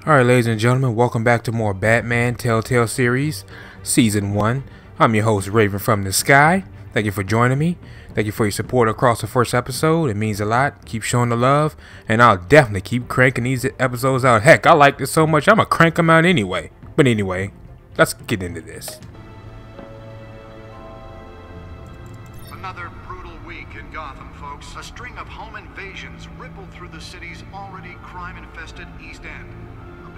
Alright, ladies and gentlemen, welcome back to more Batman Telltale Series, Season 1. I'm your host, Raven from the Sky. Thank you for joining me. Thank you for your support across the first episode. It means a lot. Keep showing the love, and I'll definitely keep cranking these episodes out. Heck, I like this so much, I'm going to crank them out anyway. But anyway, let's get into this. Another brutal week in Gotham, folks. A string of home invasions rippled through the city's already crime-infested East End.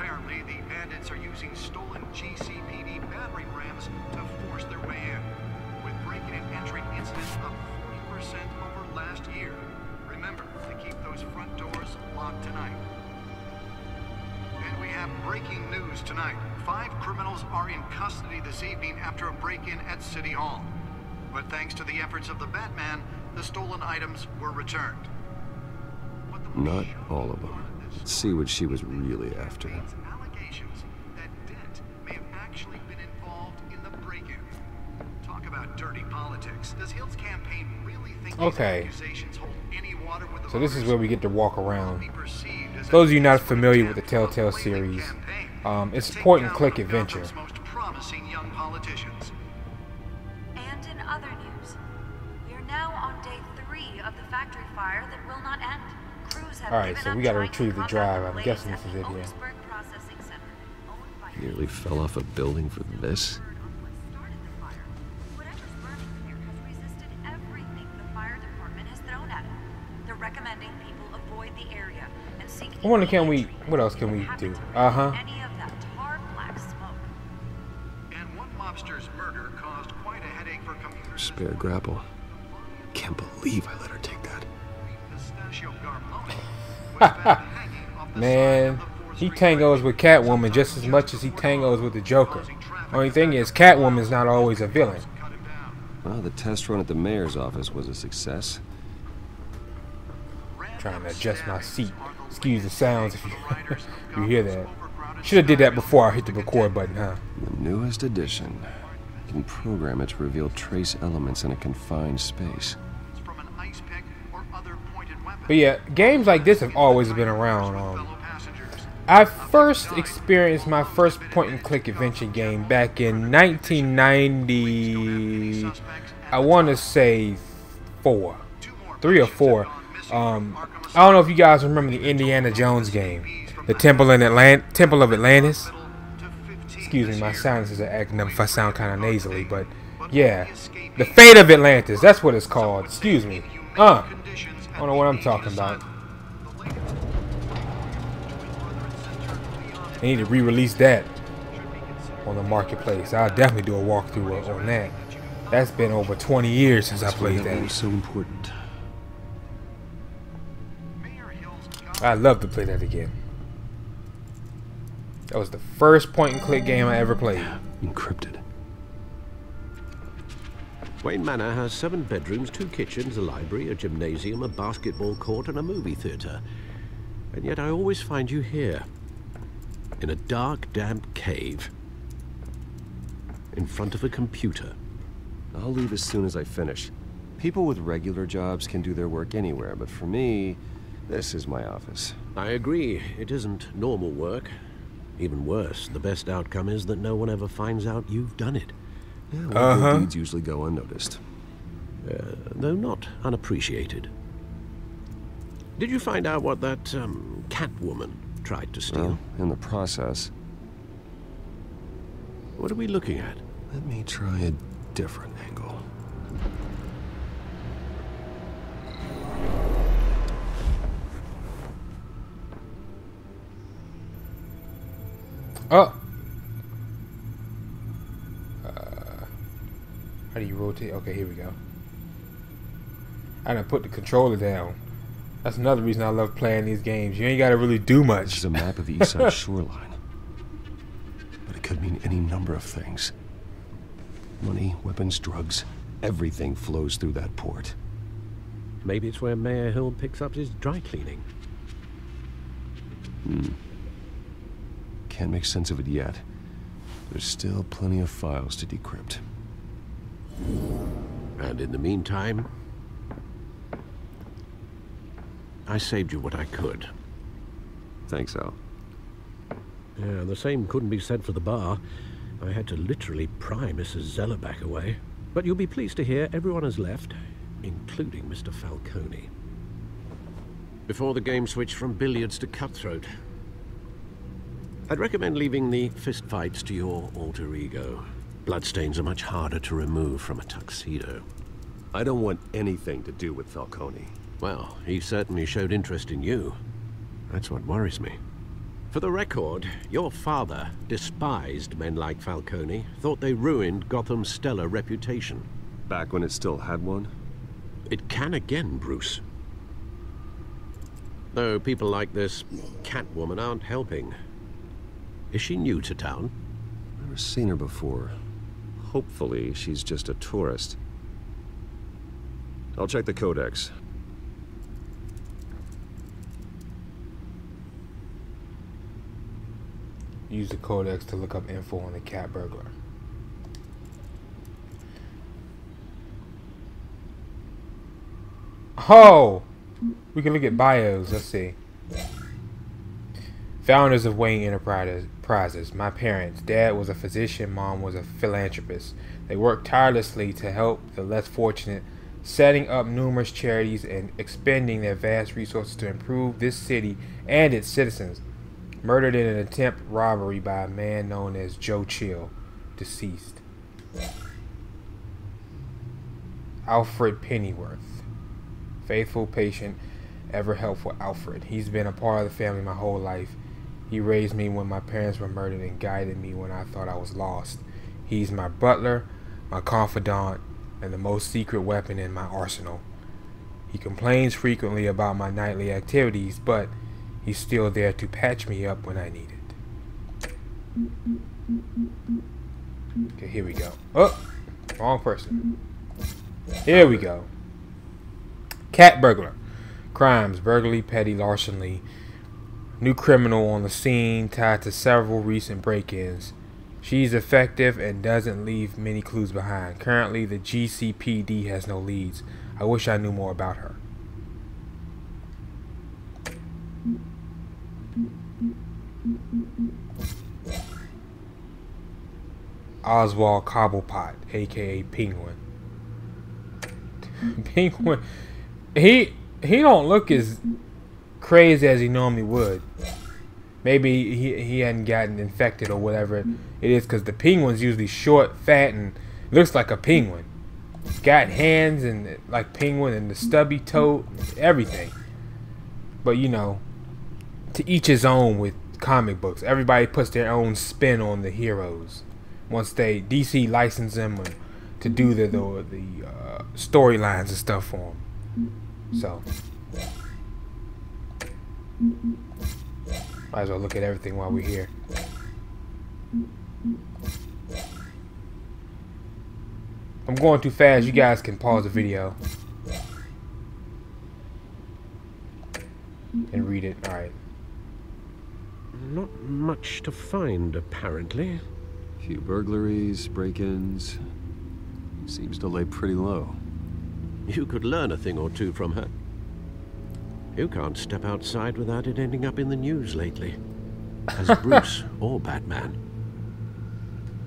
Apparently, the bandits are using stolen GCPD battering rams to force their way in, with breaking and entering incidents up 40% over last year. Remember to keep those front doors locked tonight. And we have breaking news tonight. 5 criminals are in custody this evening after a break-in at City Hall. But thanks to the efforts of the Batman, the stolen items were returned. Not all of them. Let's see what she was really after. Allegations that Dent may have actually been involved in the break-in. Talk about dirty politics. Does Hill's campaign really think these accusations hold any water with the So this is where we get to walk around. voters? Those of you not familiar with the Telltale series, it's a point-and-click adventure. Most promising young politicians. And in other news, we are now on day 3 of the factory fire that will not end. Crews have Alright, so we gotta retrieve the drive. I'm guessing this is it here. Nearly fell off a building for this. I wonder, what else can we do? And one mobster's murder caused quite a headache for computers. Spare grapple. Can't believe I let her take that. Man, he tangos with Catwoman just as much as he tangos with the Joker. Only thing is, Catwoman's not always a villain. Well, the test run at the mayor's office was a success. Trying to adjust my seat. Excuse the sounds if you hear that. Should have did that before I hit the record button, huh? The newest edition. You can program it to reveal trace elements in a confined space. But yeah, games like this have always been around. I first experienced my first point-and-click adventure game back in 1990. I want to say 3 or 4. I don't know if you guys remember the Indiana Jones game, the Temple of Atlantis. Excuse me, my sinuses are acting up if I sound kind of nasally, but yeah, the Fate of Atlantis. That's what it's called. Excuse me. I don't know what I'm talking about. They need to re-release that on the marketplace. I'll definitely do a walkthrough on that. That's been over 20 years since I played that. It was so important. I'd love to play that again. That was the first point-and-click game I ever played. Encrypted. Wayne Manor has 7 bedrooms, 2 kitchens, a library, a gymnasium, a basketball court, and a movie theater. And yet I always find you here, in a dark, damp cave, in front of a computer. I'll leave as soon as I finish. People with regular jobs can do their work anywhere, but for me, this is my office. I agree, it isn't normal work. Even worse, the best outcome is that no one ever finds out you've done it. Yeah, well, good deeds usually go unnoticed. Though not unappreciated. Did you find out what that, Catwoman tried to steal? Well, in the process. What are we looking at? Let me try a different angle. Oh! How do you rotate? Okay, here we go. I done put the controller down. That's another reason I love playing these games. You ain't gotta really do much. This is a map of the east side shoreline. But it could mean any number of things. Money, weapons, drugs, everything flows through that port. Maybe it's where Mayor Hill picks up his dry cleaning. Can't make sense of it yet. There's still plenty of files to decrypt. And in the meantime, I saved you what I could. Thanks, Al. Yeah, the same couldn't be said for the bar. I had to literally pry Mrs. Zeller back away. But you'll be pleased to hear everyone has left, including Mr. Falcone. Before the game switched from billiards to cutthroat. I'd recommend leaving the fistfights to your alter ego. Bloodstains are much harder to remove from a tuxedo. I don't want anything to do with Falcone. Well, he certainly showed interest in you. That's what worries me. For the record, your father despised men like Falcone, thought they ruined Gotham's stellar reputation. Back when it still had one? It can again, Bruce. Though people like this Catwoman aren't helping. Is she new to town? Never seen her before. Hopefully, she's just a tourist. I'll check the codex. Use the codex to look up info on the cat burglar. Oh! We can look at bios. Let's see. Founders of Wayne Enterprises. My parents. Dad was a physician. Mom was a philanthropist. They worked tirelessly to help the less fortunate, setting up numerous charities and expending their vast resources to improve this city and its citizens. Murdered in an attempt robbery by a man known as Joe Chill, deceased. Alfred Pennyworth. Faithful, patient, ever helpful Alfred. He's been a part of the family my whole life. He raised me when my parents were murdered and guided me when I thought I was lost. He's my butler, my confidant, and the most secret weapon in my arsenal. He complains frequently about my nightly activities, but he's still there to patch me up when I need it. Okay, here we go. Oh, wrong person. Here we go. Cat burglar. Crimes: burglary, petty larceny. New criminal on the scene tied to several recent break-ins. She's effective and doesn't leave many clues behind. Currently, the GCPD has no leads. I wish I knew more about her. Oswald Cobblepot, aka Penguin. Penguin, he don't look as crazy as he normally would. Maybe he hadn't gotten infected or whatever it is, because the penguin's usually short, fat, and looks like a penguin. Got hands and like penguin and the stubby toe, everything. But you know, to each his own with comic books. Everybody puts their own spin on the heroes. Once DC license them to do the storylines and stuff for them. So might as well look at everything while we're here. I'm going too fast. You guys can pause the video and read it. Alright. Not much to find, apparently. Few burglaries, break-ins. Seems to lay pretty low. You could learn a thing or two from her. You can't step outside without it ending up in the news lately. As Bruce or Batman.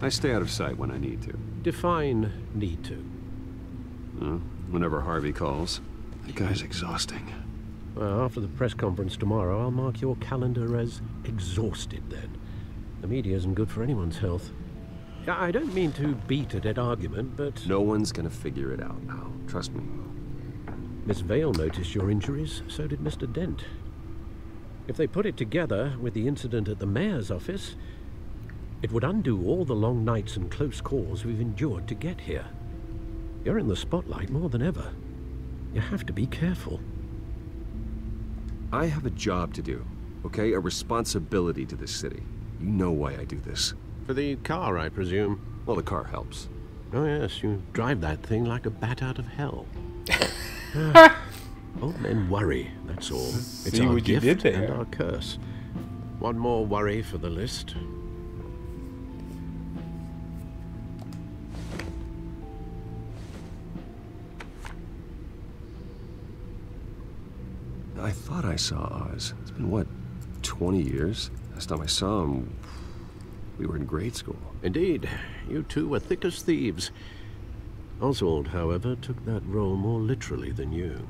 I stay out of sight when I need to. Define need to. Whenever Harvey calls. The guy's exhausting. Well, after the press conference tomorrow, I'll mark your calendar as exhausted then. The media isn't good for anyone's health. I don't mean to beat a dead argument, but... No one's gonna figure it out now. Trust me. Miss Vale noticed your injuries, so did Mr. Dent. If they put it together with the incident at the mayor's office, it would undo all the long nights and close calls we've endured to get here. You're in the spotlight more than ever. You have to be careful. I have a job to do, okay? A responsibility to this city. You know why I do this. For the car, I presume. Well, the car helps. Oh yes, you drive that thing like a bat out of hell. Old men worry, that's all. It's See our what you gift did there. and our curse. One more worry for the list. I thought I saw Oz. It's been, what, 20 years? Last time I saw him, we were in grade school. Indeed, you two were thick as thieves. Oswald, however, took that role more literally than you.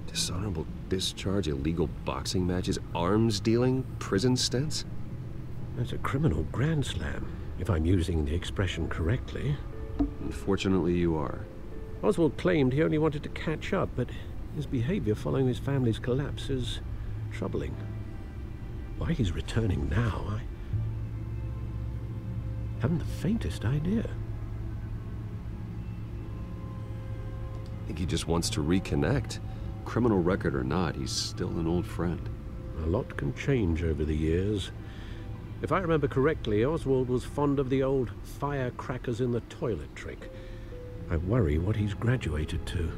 Dishonorable discharge, illegal boxing matches, arms dealing, prison stints? That's a criminal grand slam, if I'm using the expression correctly. Unfortunately, you are. Oswald claimed he only wanted to catch up, but his behavior following his family's collapse is troubling. Why he's returning now, I haven't the faintest idea. I think he just wants to reconnect. Criminal record or not, he's still an old friend. A lot can change over the years. If I remember correctly, Oswald was fond of the old firecrackers in the toilet trick. I worry what he's graduated to.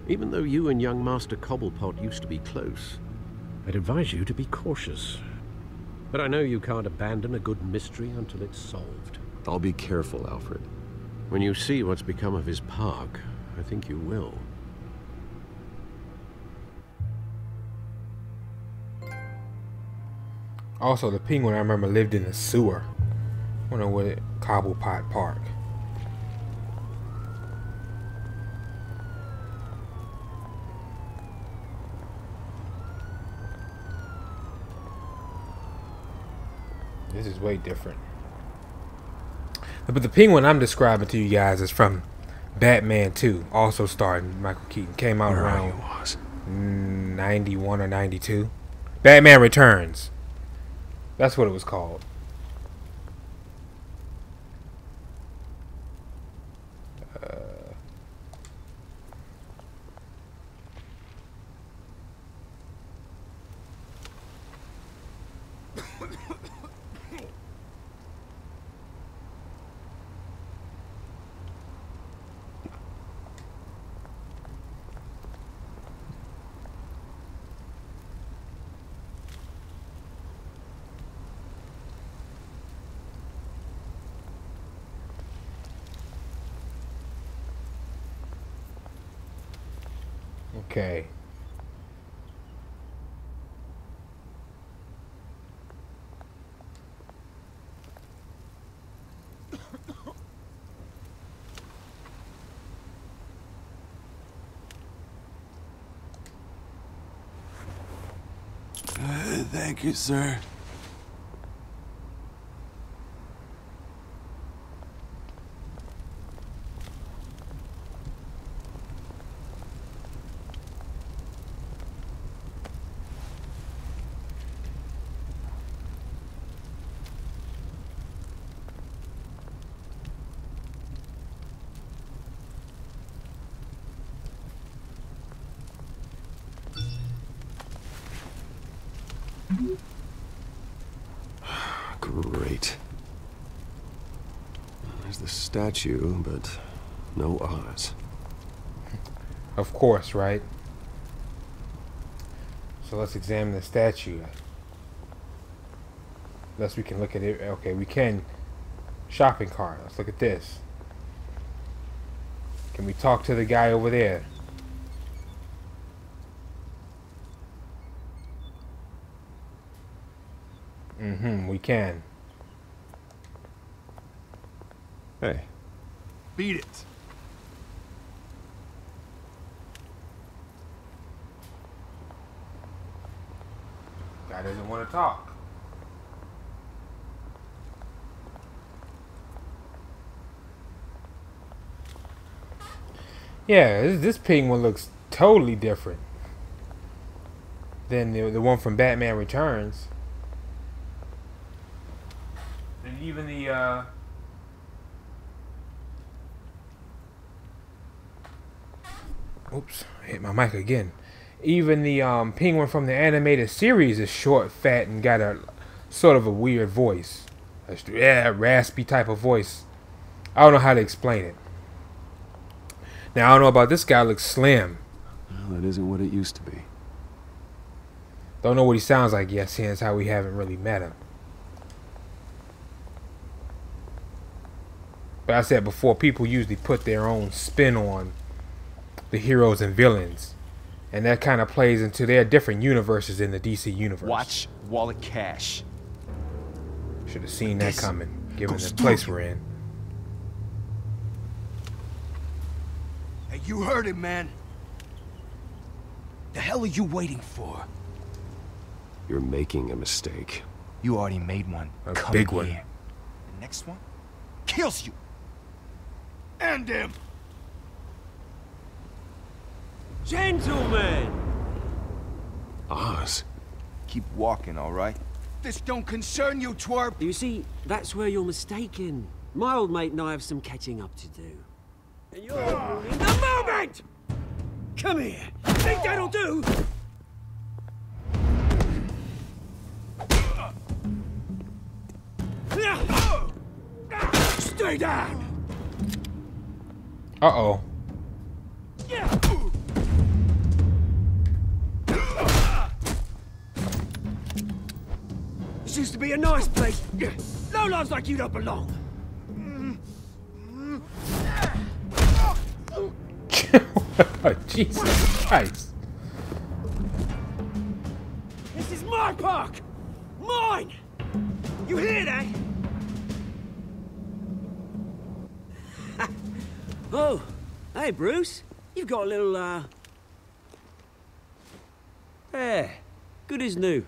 Even though you and young Master Cobblepot used to be close, I'd advise you to be cautious. But I know you can't abandon a good mystery until it's solved. I'll be careful, Alfred. When you see what's become of his park, I think you will. Also, the penguin I remember lived in the sewer. I wonder what Cobblepot Park. This is way different. But the penguin I'm describing to you guys is from Batman 2, also starring Michael Keaton. Came out around 91 or 92. Batman Returns. That's what it was called. Okay. Thank you, sir. Great. There's the statue, but no Oz. Of course, right? So let's examine the statue. Unless we can look at it. Okay, we can. Shopping cart. Let's look at this. Can we talk to the guy over there? We can. Hey. Beat it. Guy doesn't want to talk. Yeah, this penguin looks totally different than the one from Batman Returns. And even the oops, I hit my mic again. Even the penguin from the animated series is short, fat, and got a sort of a weird voice. Yeah, raspy type of voice. I don't know how to explain it. Now I don't know about this guy. Looks slim. Well, that isn't what it used to be. Don't know what he sounds like yet, seeing as how we haven't really met him. But I said before, people usually put their own spin on the heroes and villains And that kind of plays into their different universes in the DC universe. Watch wallet cash. Should have seen that coming, given the place we're in. Hey, you heard him, man. The hell are you waiting for? You're making a mistake. You already made one. A Come big one. here. The next one kills you. And him. Gentlemen! Oz. Keep walking, all right? This don't concern you, twerp. You see, that's where you're mistaken. My old mate and I have some catching up to do. And you're ruining the moment! Come here. Think that'll do? Stay down! Uh-oh. This used to be a nice place. No lives like you don't belong. Jesus Christ. This is my park! Mine! You hear that? Oh, hey Bruce. You've got a little, Yeah, good as new.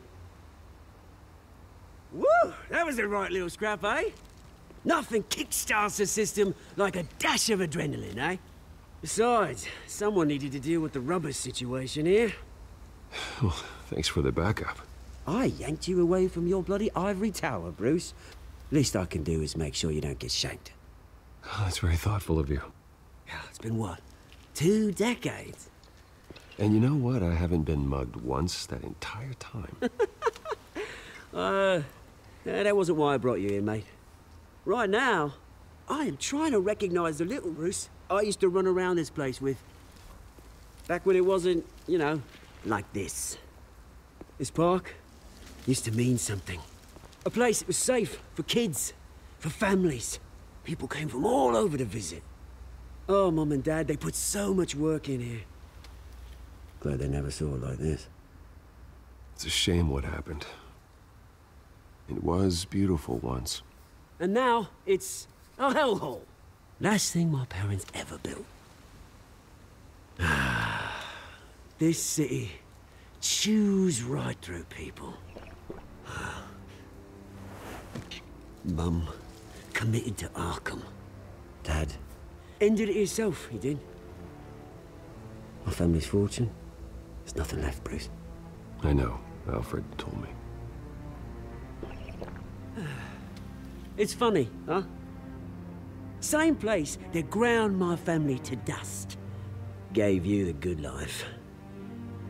Woo! That was a right little scrap, eh? Nothing kickstarts the system like a dash of adrenaline, eh? Besides, someone needed to deal with the rubber situation here. Well, thanks for the backup. I yanked you away from your bloody ivory tower, Bruce. Least I can do is make sure you don't get shanked. Oh, that's very thoughtful of you. Yeah, it's been what? 2 decades? And you know what? I haven't been mugged once that entire time. That wasn't why I brought you here, mate. Right now, I am trying to recognize the little Bruce I used to run around this place with. Back when it wasn't, you know, like this. This park used to mean something. A place that was safe for kids, for families. People came from all over to visit. Oh, Mum and Dad, they put so much work in here. Glad they never saw it like this. It's a shame what happened. It was beautiful once. And now, it's a hellhole. Last thing my parents ever built. This city chews right through people. Mum committed to Arkham. Dad ended it himself, he did. My family's fortune, there's nothing left, Bruce. I know. Alfred told me. It's funny, huh? Same place that ground my family to dust. Gave you the good life.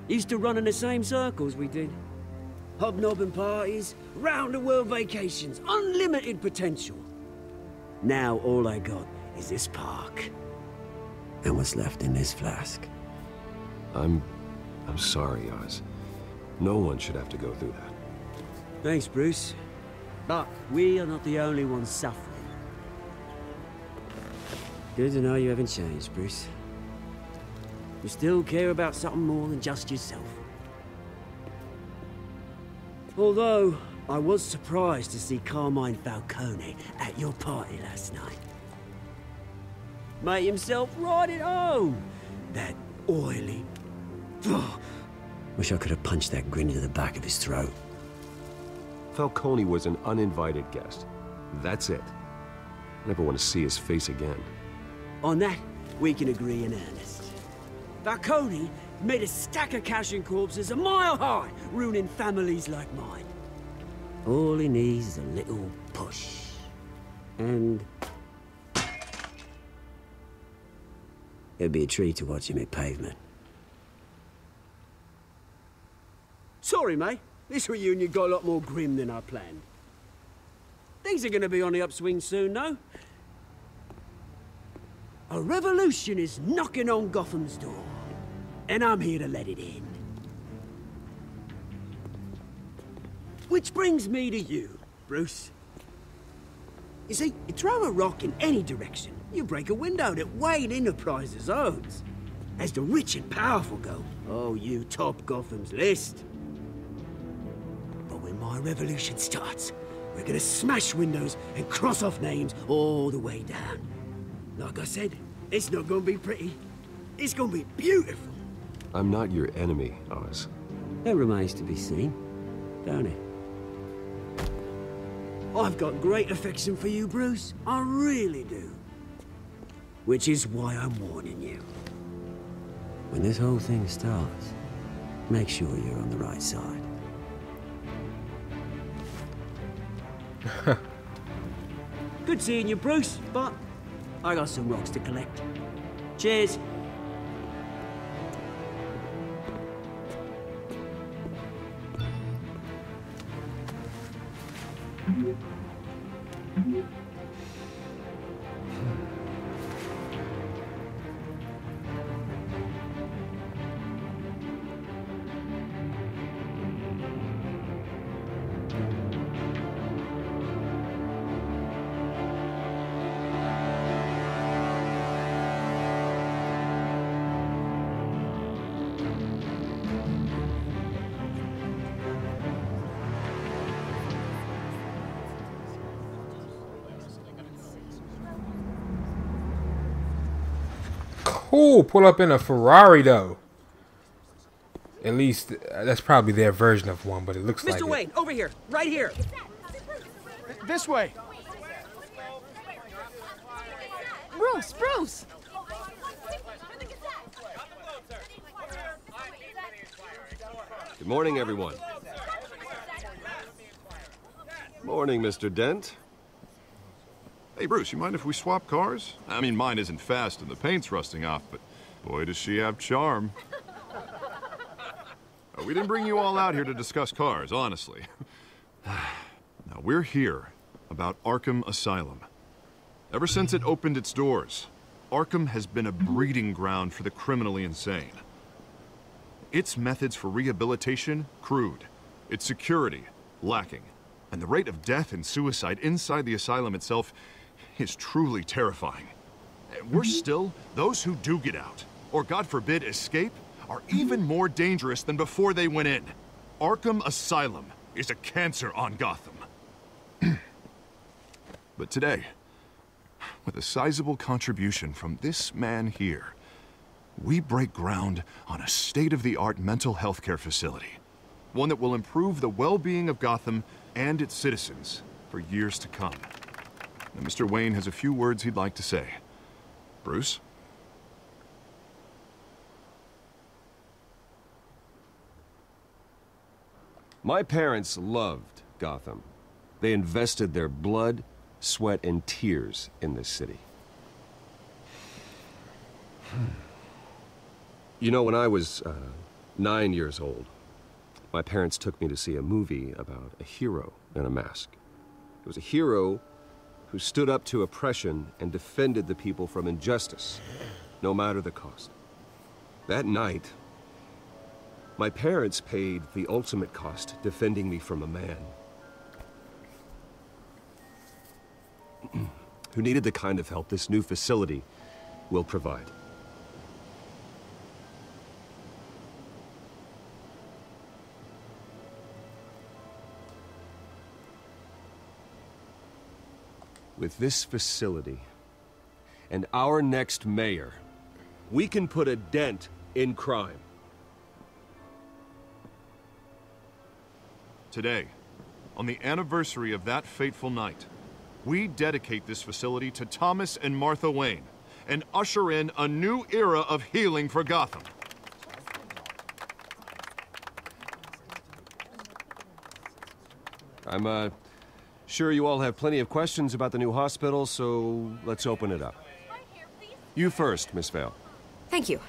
Used to run in the same circles we did. Hobnobbing parties, round-the-world vacations, unlimited potential. Now all I got is this park. And what's left in this flask. I'm sorry, Oz. No one should have to go through that. Thanks, Bruce. But we are not the only ones suffering. Good to know you haven't changed, Bruce. You still care about something more than just yourself. Although, I was surprised to see Carmine Falcone at your party last night. Made himself right at home. That oily... Ugh. Wish I could have punched that grin into the back of his throat. Falcone was an uninvited guest. That's it. I never want to see his face again. On that, we can agree in earnest. Falcone made a stack of cash and corpses a mile high, ruining families like mine. All he needs is a little push. And... it'd be a treat to watch him hit pavement. Sorry, mate. This reunion got a lot more grim than I planned. Things are gonna be on the upswing soon, though. A revolution is knocking on Gotham's door. And I'm here to let it in. Which brings me to you, Bruce. You see, you throw a rock in any direction, you break a window that Wayne Enterprises owns. As the rich and powerful go, oh, you top Gotham's list. But when my revolution starts, we're gonna smash windows and cross off names all the way down. Like I said, it's not gonna be pretty. It's gonna be beautiful. I'm not your enemy, Oz. That remains to be seen, don't it? I've got great affection for you, Bruce. I really do. Which is why I'm warning you. When this whole thing starts, make sure you're on the right side. Good seeing you, Bruce, but I got some rocks to collect. Cheers. Cool, pull up in a Ferrari though. At least that's probably their version of one, but it looks like it. Mr. Wayne, over here, right here. This way. Bruce! Good morning, everyone. Morning, Mr. Dent. Hey, Bruce, you mind if we swap cars? I mean, mine isn't fast and the paint's rusting off, but boy, does she have charm. We didn't bring you all out here to discuss cars, honestly. Now, we're here about Arkham Asylum. Ever since it opened its doors, Arkham has been a breeding ground for the criminally insane. Its methods for rehabilitation, crude. Its security, lacking. And the rate of death and suicide inside the asylum itself is truly terrifying. Worse still, those who do get out, or God forbid escape, are even more dangerous than before they went in. Arkham Asylum is a cancer on Gotham. But today, with a sizable contribution from this man here, we break ground on a state-of-the-art mental health care facility. One that will improve the well-being of Gotham and its citizens for years to come. Now, Mr. Wayne has a few words he'd like to say. Bruce? My parents loved Gotham. They invested their blood, sweat, and tears in this city. You know, when I was 9 years old, my parents took me to see a movie about a hero in a mask. It was a hero who stood up to oppression and defended the people from injustice, no matter the cost. That night, my parents paid the ultimate cost defending me from a man who needed the kind of help this new facility will provide. With this facility and our next mayor, we can put a dent in crime. Today, on the anniversary of that fateful night, we dedicate this facility to Thomas and Martha Wayne and usher in a new era of healing for Gotham. I'm sure you all have plenty of questions about the new hospital, so let's open it up. You first, Miss Vale. Thank you.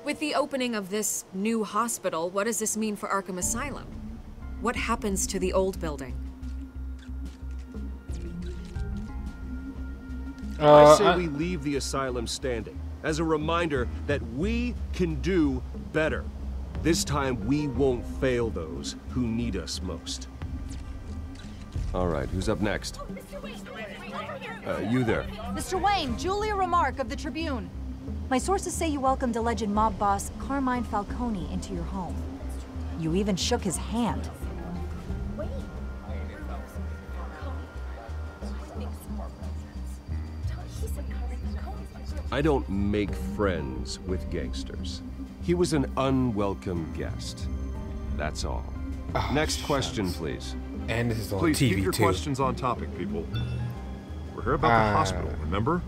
With the opening of this new hospital, what does this mean for Arkham Asylum? What happens to the old building? I say we leave the asylum standing as a reminder that we can do better. This time we won't fail those who need us most. All right, who's up next? You there. Mr. Wayne, Julia Remark of the Tribune. My sources say you welcomed alleged mob boss Carmine Falcone into your home. You even shook his hand. I don't make friends with gangsters. He was an unwelcome guest. That's all. Oh, Next question, please. And this is on Please TV keep your too. questions on topic, people. We're here about the hospital, remember?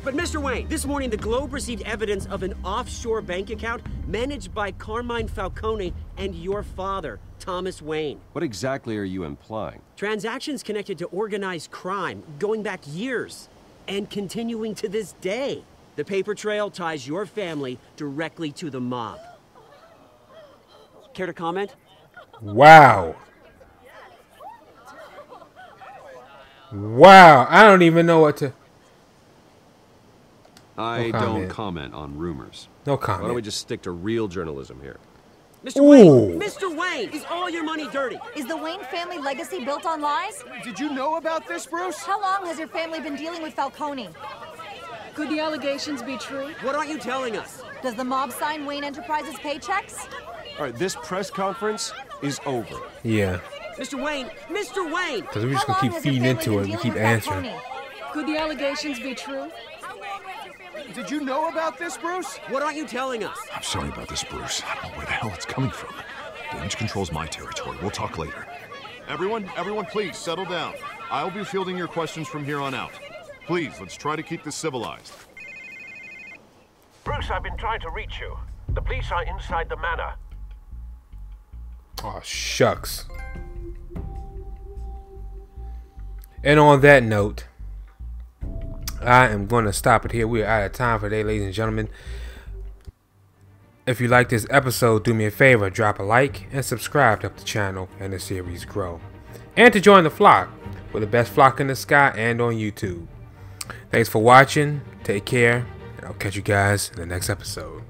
But Mr. Wayne, this morning the Globe received evidence of an offshore bank account managed by Carmine Falcone and your father, Thomas Wayne. What exactly are you implying? Transactions connected to organized crime going back years and continuing to this day. The paper trail ties your family directly to the mob. Care to comment? Wow. Wow. I don't even know what to... I don't comment on rumors. No comment. Why don't we just stick to real journalism here? Mr. Wayne! Mr. Wayne! Is all your money dirty? Is the Wayne family legacy built on lies? Did you know about this, Bruce? How long has your family been dealing with Falcone? Could the allegations be true? What aren't you telling us? Does the mob sign Wayne Enterprises paychecks? All right, this press conference is over. Yeah. Mr. Wayne! Mr. Wayne! Because we're just going to keep feeding into it and keep answering. Could the allegations be true? Did you know about this, Bruce? What aren't you telling us? I'm sorry about this, Bruce. I don't know where the hell it's coming from. Damage control's my territory. We'll talk later. Everyone, please settle down. I'll be fielding your questions from here on out. Please, let's try to keep this civilized. Bruce, I've been trying to reach you. The police are inside the manor. Oh, shucks. And on that note, I am going to stop it here. We are out of time for today, ladies and gentlemen. If you like this episode, do me a favor, drop a like and subscribe to help the channel and the series grow. And to join the flock. We're the best flock in the sky and on YouTube. Thanks for watching. Take care. And I'll catch you guys in the next episode.